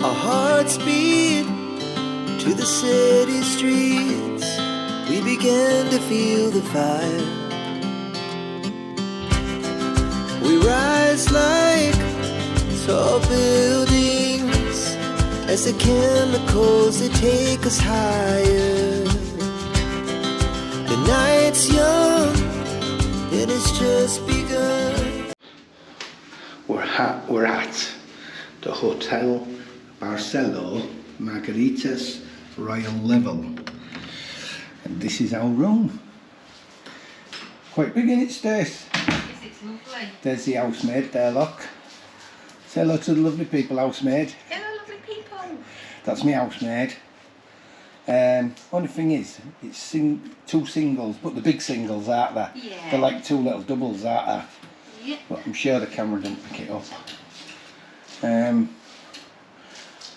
Our hearts beat to the city streets. We began to feel the fire. We rise like tall buildings as the chemicals that take us higher. The night's young, it has just begun. We're at the Hotel Barcelo Margaritas Royal Level, and this is our room. Quite big in it, Stace. Yes, it's lovely. There's the housemaid there, look. Say hello to the lovely people, housemaid. Hello, lovely people. That's my housemaid. Only thing is, it's two singles, but the big singles, aren't they? Yeah. They're like two little doubles, aren't they? Yeah. But I'm sure the camera didn't pick it up.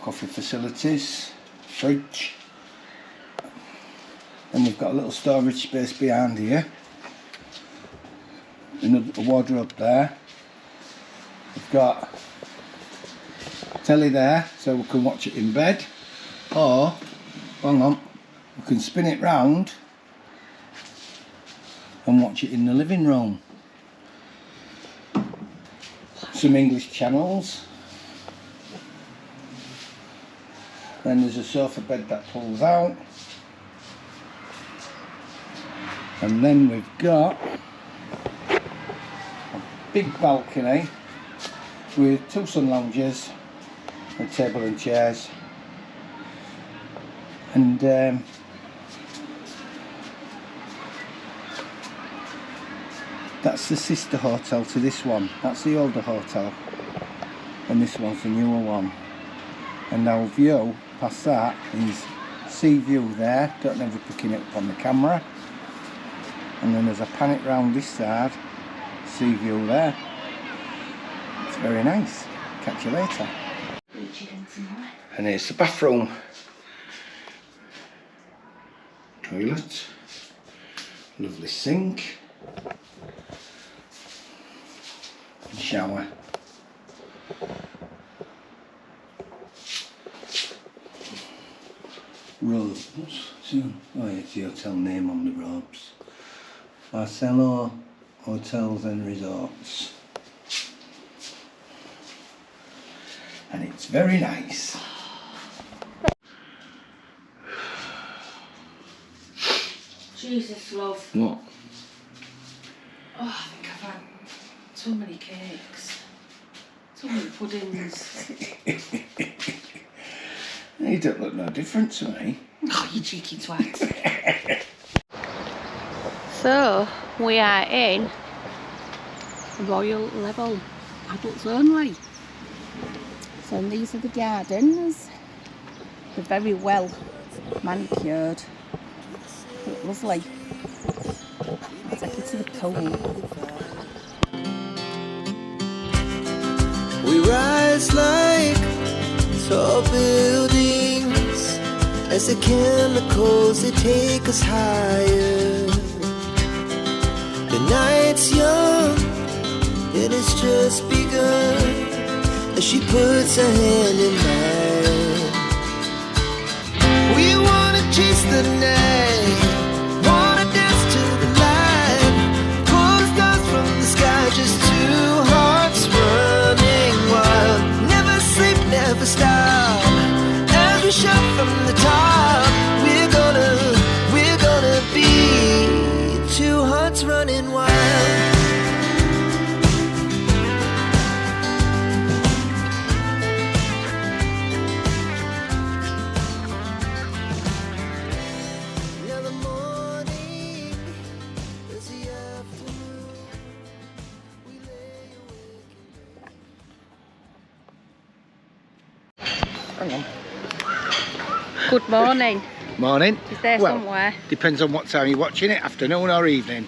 Coffee facilities, fridge. And we've got a little storage space behind here. Another wardrobe there. We've got telly there, so we can watch it in bed. Or, hang on, we can spin it round and watch it in the living room. Some English channels. Then there's a sofa bed that pulls out. And then we've got a big balcony with two sun lounges, a table and chairs. And that's the sister hotel to this one. That's the older hotel, and this one's the newer one. And our view past that is sea view there. Don't know if we're picking it up on the camera. And then there's a panic round this side, sea view there. It's very nice. Catch you later. And here's the bathroom. Toilet. Lovely sink. Shower. Robes. Oh, it's the hotel name on the robes. Barcelo Hotels and Resorts. And it's very nice. Jesus, love. What? Oh, I think I've had too many cakes. Too many puddings. You don't look no different to me. Oh, you cheeky twat. So we are in Royal Level, adults only. So these are the gardens. They're very well manicured. Look lovely. I'll take you to the pool. We rise like tall buildings as the chemicals that take us higher. The night's young, it has just begun as she puts her hand in mine. We wanna chase the night, wanna dance to the light, pull the stars from the sky, just two hearts running wild. Never sleep, never stop, as we shout from the top. We're gonna be two hearts running wild. Now the morning is the afternoon. We lay awake. Hang on. Good morning. Morning. Is there somewhere? Depends on what time you're watching it, afternoon or evening.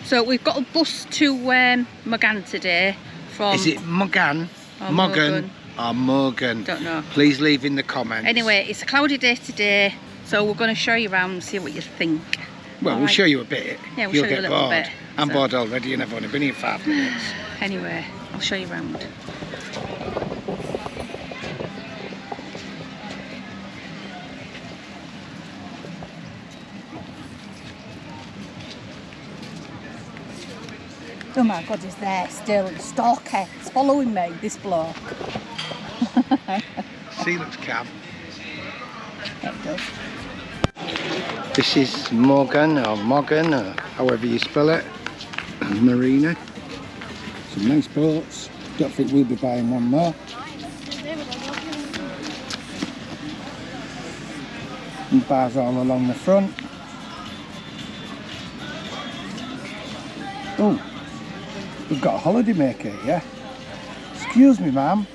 So we've got a bus to Morgan today from... Is it Morgan, or Morgan or Morgan? Don't know. Please leave in the comments. Anyway, it's a cloudy day today, so we're going to show you around and see what you think. Well, we'll show you a bit. Yeah, we'll You'll show you get a little bored. bit. I'm So- bored already and I've only been here 5 minutes. Anyway, I'll show you around. Oh my God, he's there still. Stalker. He's following me, this bloke. Sea looks calm. It does. This is Morgan or however you spell it. Marina. Some nice boats. Don't think we'll be buying one more. And bars all along the front. Oh, we've got a holiday maker here. Excuse me, ma'am.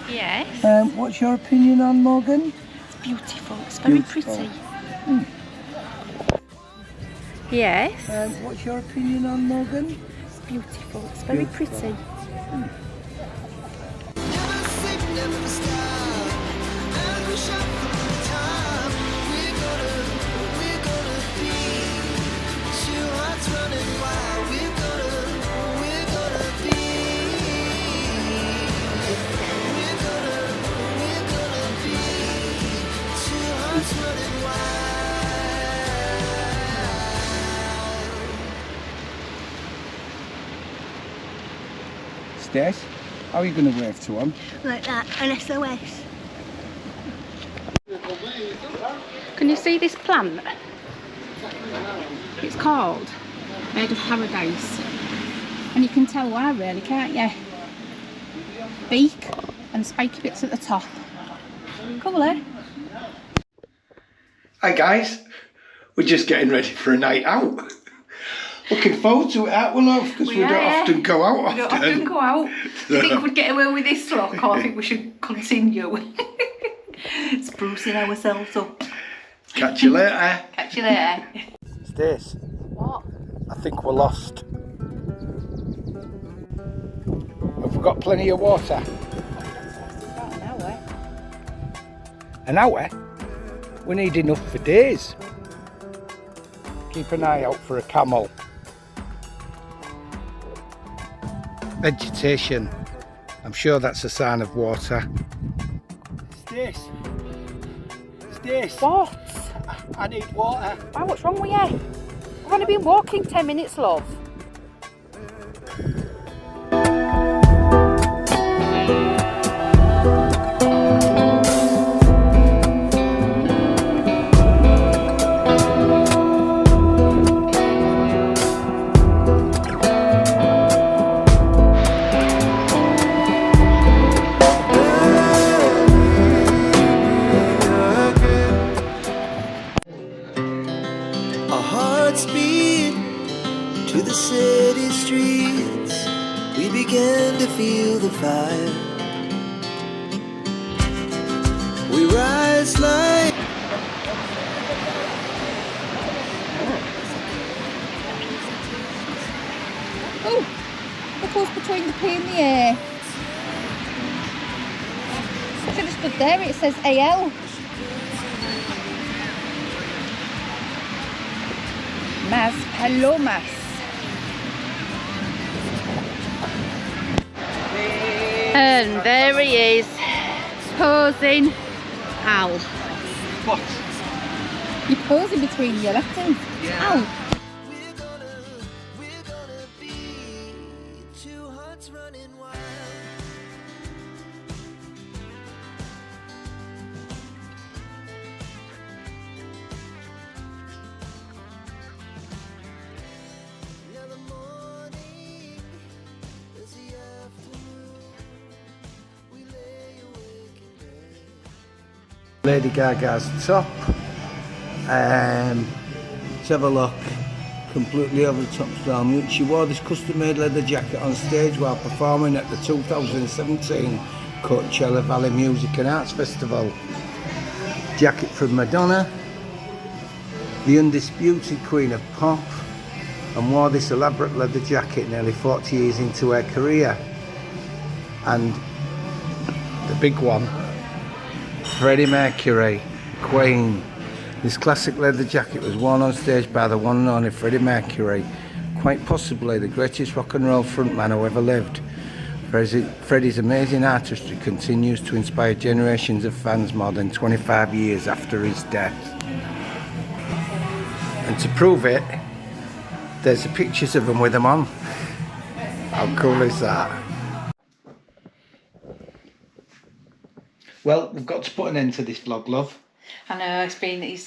Yes. What's your opinion on Morgan? It's beautiful. It's very pretty. Yes. What's your opinion on Morgan? It's beautiful. It's very pretty. Stace, how are you going to wave to him? Like that, an SOS. Can you see this plant? It's called Made of Paradise. And you can tell why really, can't you? Beak and spiky bits at the top. Cool, eh? Hi guys, we're just getting ready for a night out. Looking forward to it, aren't we, love? Because we don't often go out often. We don't often go out. Do you think we'd get away with this look, or I think we should continue sprucing ourselves up? Catch you later. Catch you later. Stace, What? I think we're lost. Have we got plenty of water? About an hour. An hour? We need enough for days. Keep an eye out for a camel. Vegetation. I'm sure that's a sign of water. Stace. Stace. What? I need water. Why, what's wrong with you? We've only been walking 10 minutes, love. Our hearts beat to the city streets. We began to feel the fire. We rise like Oh, look what's between the P and the A. Should have stood there, it says AL. Mas Palomas. And there he is, posing. Al. What? You're posing between your letters. Al. we're gonna be two hearts running wild. Now the morning is the afternoon. We lay awake in bed. Lady Gaga's top. Let's have a look. Completely over the top style. She wore this custom-made leather jacket on stage while performing at the 2017 Coachella Valley Music and Arts Festival. Jacket from Madonna, the undisputed queen of pop, and wore this elaborate leather jacket nearly 40 years into her career. And the big one, Freddie Mercury, Queen. This classic leather jacket was worn on stage by the one and only Freddie Mercury, quite possibly the greatest rock and roll frontman who ever lived. Freddie's amazing artistry continues to inspire generations of fans more than 25 years after his death. And to prove it, there's the pictures of him with them on. How cool is that? Well, we've got to put an end to this vlog, love. I know,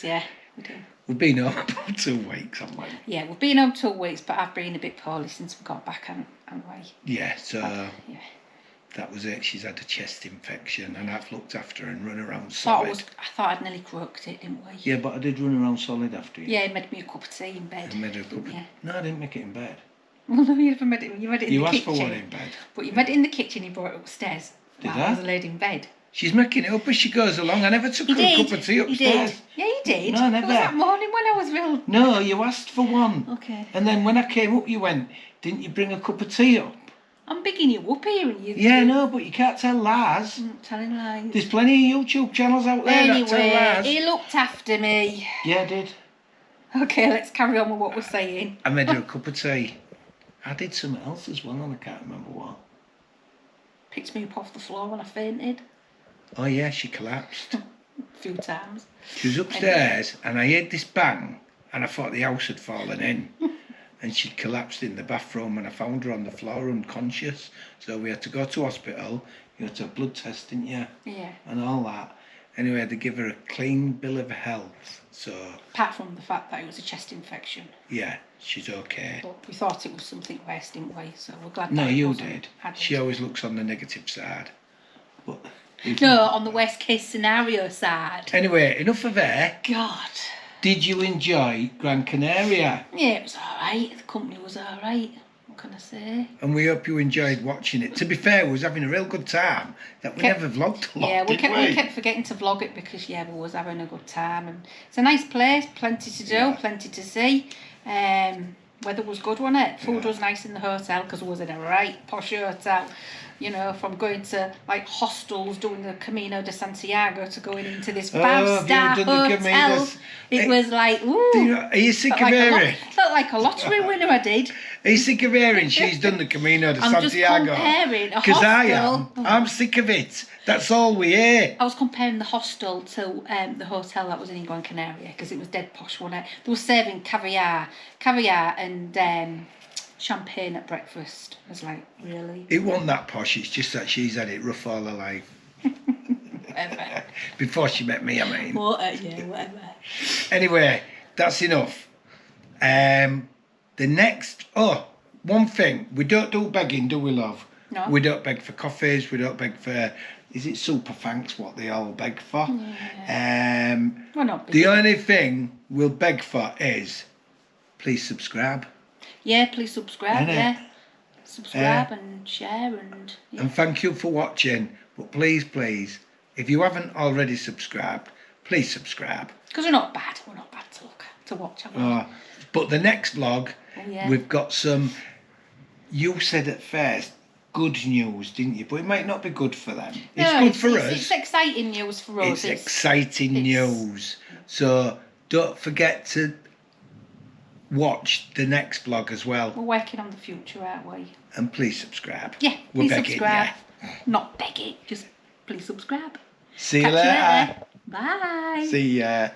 yeah, we do. We've been home about 2 weeks, haven't we? Yeah, we've been home 2 weeks, but I've been a bit poorly since we got back, haven't we? Yeah, so Yeah. that was it. She's had a chest infection and I've looked after her and run around I solid. thought I'd nearly croaked it, didn't we? Yeah, but I did run around solid after you. Yeah, you made me a cup of tea in bed. I made her a cup of... Yeah. No, I didn't make it in bed. Well, no, you never made it. You made it in You the asked kitchen. for one in bed. But you made it in the kitchen. You brought it upstairs. Did while I? I was laid in bed. She's making it up as she goes along. I never took her a cup of tea You upstairs. did. Yeah, you did. No, never. It was that morning when I was real. No, you asked for one. Okay. And then when I came up, you went, didn't you bring a cup of tea up? I'm bigging you up here, and you. Yeah, no, but you can't tell lies. I'm not telling lies. There's plenty of YouTube channels out there that tell Anyway, lies. he looked after me. Yeah, I did. Okay, let's carry on with what we're saying. I made her a cup of tea. I did something else as well, and I can't remember what. Picked me up off the floor when I fainted Oh yeah, she collapsed. a few times. She was upstairs, and I heard this bang, and I thought the house had fallen in. And she'd collapsed in the bathroom, and I found her on the floor unconscious. So we had to go to hospital. You had to have blood test, didn't you? Yeah. And all that. Anyway, I had to give her a clean bill of health. So Apart from the fact that it was a chest infection. yeah, she's okay. But we thought it was something worse, didn't we? So we're glad No, that it you wasn't. did. Had She it. always looks on the negative side. But No, on the worst case scenario side. anyway, enough of her. God. Did you enjoy Gran Canaria? Yeah, it was alright. The company was alright. What can I say? And we hope you enjoyed watching it. To be fair, we was having a real good time. That we Kept- never vlogged a lot, Yeah, we did kept forgetting to vlog it because we was having a good time, and it's a nice place, plenty to do, Yeah. plenty to see. Weather was good, wasn't it? Food was nice in the hotel because it was in a right posh hotel. You know, from going to like hostels doing the Camino de Santiago to going into this Oh, have you 5-star done the Camino? hotel. It was like, ooh. Are you sick felt of like a hearing? felt like a lottery winner, I did. Are you sick of hearing she's done the Camino de I'm just Santiago? comparing a Because I hostel. am. I'm sick of it. That's all we hear. I was comparing the hostel to the hotel that was in Gran Canaria because it was dead posh, wasn't it? They were serving caviar and champagne at breakfast. I was like, really? It wasn't that posh, it's just that she's had it rough all her life. Whatever. Before she met me, I mean. Whatever. Anyway, that's enough. One thing, we don't do begging, do we, love? No. We don't beg for coffees, we don't beg for, is it super thanks what they all beg for? We're not big. The only thing we'll beg for is, please subscribe. Yeah, please subscribe, Innit? yeah. Subscribe and share and... Yeah. And thank you for watching, but please, if you haven't already subscribed, please subscribe. Because we're not bad to watch, are we? But the next vlog, yeah. we've got some, you said at first, good news, didn't you? But it might not be good for them. It's No, good for us. It's exciting news for us. It's exciting news. So don't forget to watch the next vlog as well. We're working on the future, aren't we? And please subscribe. Yeah, We're please begging subscribe. you. Not begging, just please subscribe. See you Catch later. Bye. See ya.